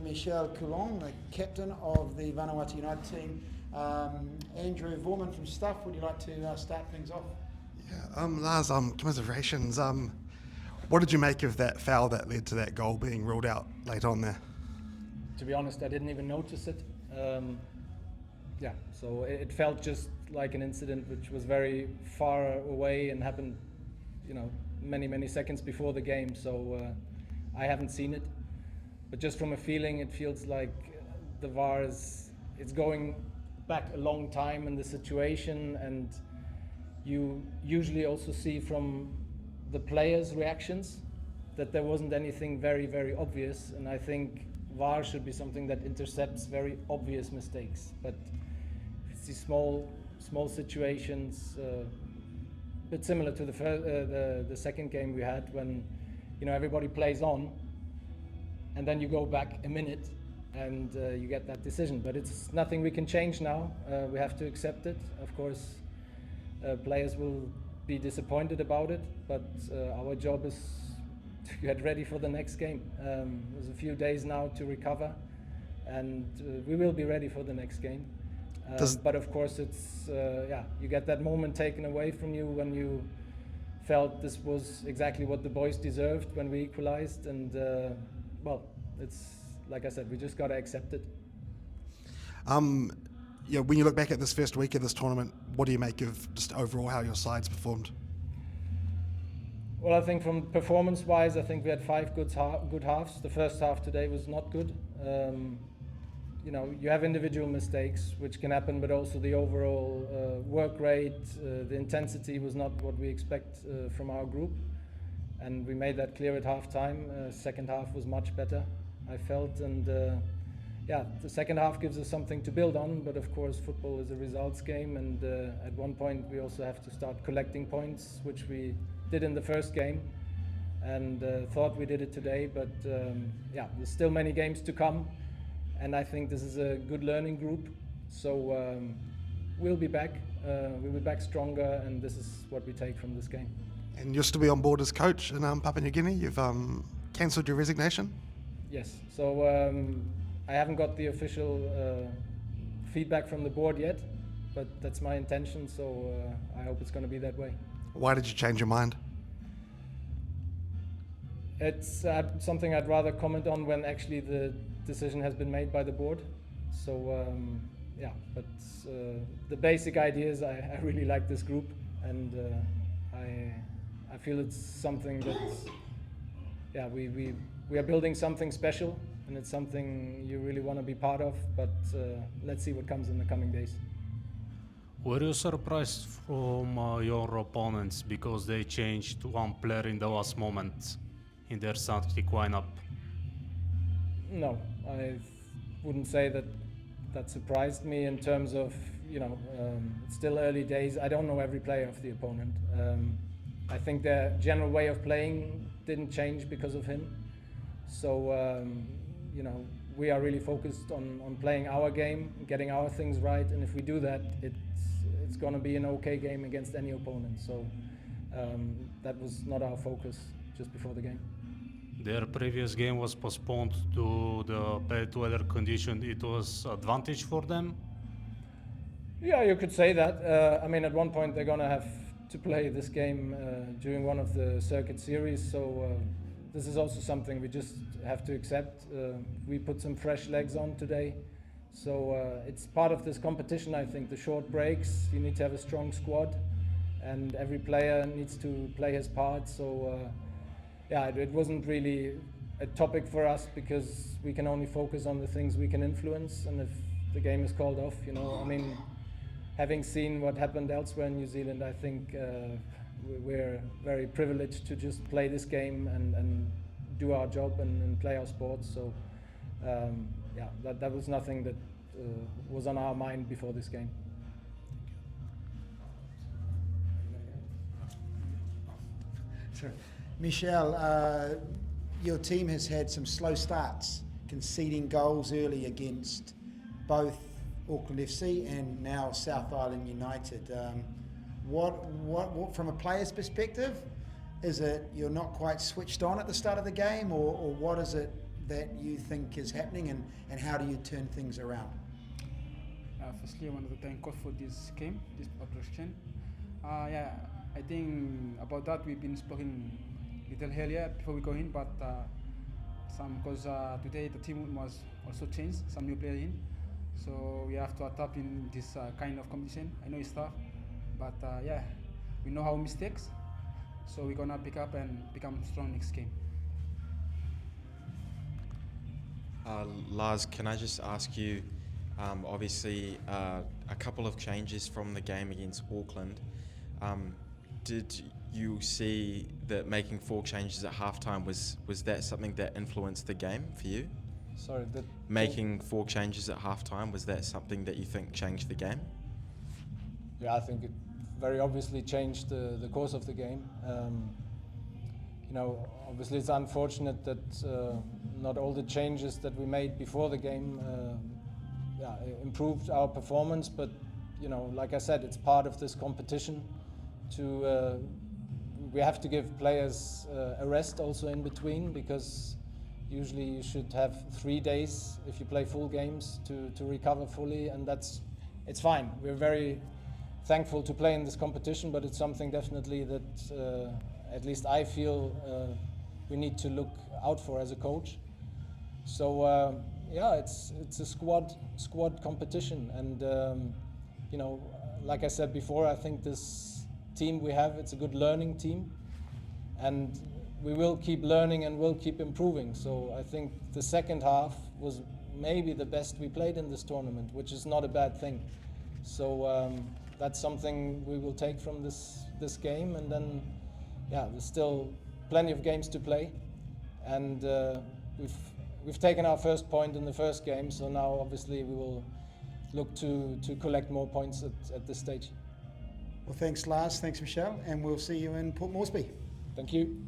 Michel Coulon, the captain of the Vanuatu United team. Andrew Vorman from Stuff, would you like to start things off? Yeah, Lars, commiserations. What did you make of that foul that led to that goal being ruled out late on there? To be honest, I didn't even notice it. So it felt just like an incident which was very far away and happened, many seconds before the game. So I haven't seen it, but just from a feeling, it feels like the VAR it's going back a long time in the situation, and you usually also see from the players' reactions that there wasn't anything very, very obvious, and I think VAR should be something that intercepts very obvious mistakes. But it's these small situations, a bit similar to the second game we had when everybody plays on, and then you go back a minute and you get that decision. But it's nothing we can change now. We have to accept it. Of course, players will be disappointed about it, but our job is to get ready for the next game. There's a few days now to recover, and we will be ready for the next game. But of course, it's you get that moment taken away from you when you felt this was exactly what the boys deserved when we equalized, and it's like I said, we just got to accept it. When you look back at this first week of this tournament, what do you make of just overall how your side's performed? Well, I think from performance-wise, I think we had 5 good halves. The first half today was not good. You have individual mistakes, which can happen, but also the overall work rate, the intensity was not what we expect from our group. And we made that clear at half-time. Second half was much better, I felt. And the second half gives us something to build on, but of course football is a results game, and at one point we also have to start collecting points, which we did in the first game, and thought we did it today, but there's still many games to come, and I think this is a good learning group, so we'll be back stronger, and this is what we take from this game. And you're still be on board as coach in Papua New Guinea. You've cancelled your resignation? Yes, so I haven't got the official feedback from the board yet, but that's my intention, so I hope it's going to be that way. Why did you change your mind? It's something I'd rather comment on when actually the decision has been made by the board. So but the basic idea is I really like this group, and I feel it's something that we are building something special, and it's something you really want to be part of, but let's see what comes in the coming days. Were you surprised from your opponents because they changed one player in the last moment in their starting lineup? No, I wouldn't say that surprised me in terms of, it's still early days. I don't know every player of the opponent. I think their general way of playing didn't change because of him. So, we are really focused on playing our game, getting our things right, and if we do that, it's going to be an okay game against any opponent. So that was not our focus just before the game. Their previous game was postponed to the bad weather condition. It was advantage for them? Yeah, you could say that. At one point they're going to have to play this game during one of the circuit series, so this is also something we just have to accept. We put some fresh legs on today, so it's part of this competition. I think the short breaks, you need to have a strong squad, and every player needs to play his part. So it wasn't really a topic for us because we can only focus on the things we can influence, and if the game is called off, having seen what happened elsewhere in New Zealand, I think we're very privileged to just play this game and do our job and play our sport. So that was nothing that was on our mind before this game. Sure. Michel, your team has had some slow starts, conceding goals early against both Auckland FC and now South Island United. What from a player's perspective, is it you're not quite switched on at the start of the game, or what is it that you think is happening, and how do you turn things around? Firstly, I wanted to thank God for this game, this preparation. Yeah, I think about that we've been speaking little earlier before we go in, but because today the team was also changed, some new players in, so we have to adapt in this kind of competition. I know it's tough, but yeah, we know our mistakes, so we're gonna pick up and become strong next game. Lars, can I just ask you, obviously a couple of changes from the game against Auckland. Did you see that making 4 changes at halftime, was that something that influenced the game for you? Sorry, Making 4 changes at halftime, was that something that you think changed the game? Yeah, I think it very obviously changed the course of the game. Obviously it's unfortunate that not all the changes that we made before the game improved our performance, but like I said, it's part of this competition. We have to give players a rest also in between, because usually you should have 3 days if you play full games to recover fully, and it's fine. We're very thankful to play in this competition, but it's something definitely that at least I feel we need to look out for as a coach. So it's a squad competition, and like I said before, I think this team we have, it's a good learning team, and we will keep learning and we'll keep improving. So I think the second half was maybe the best we played in this tournament, which is not a bad thing. So that's something we will take from this game, and then there's still plenty of games to play, and we've taken our first point in the first game, so now obviously we will look to collect more points at this stage. Well, thanks Lars, thanks Michel, and we'll see you in Port Moresby. Thank you.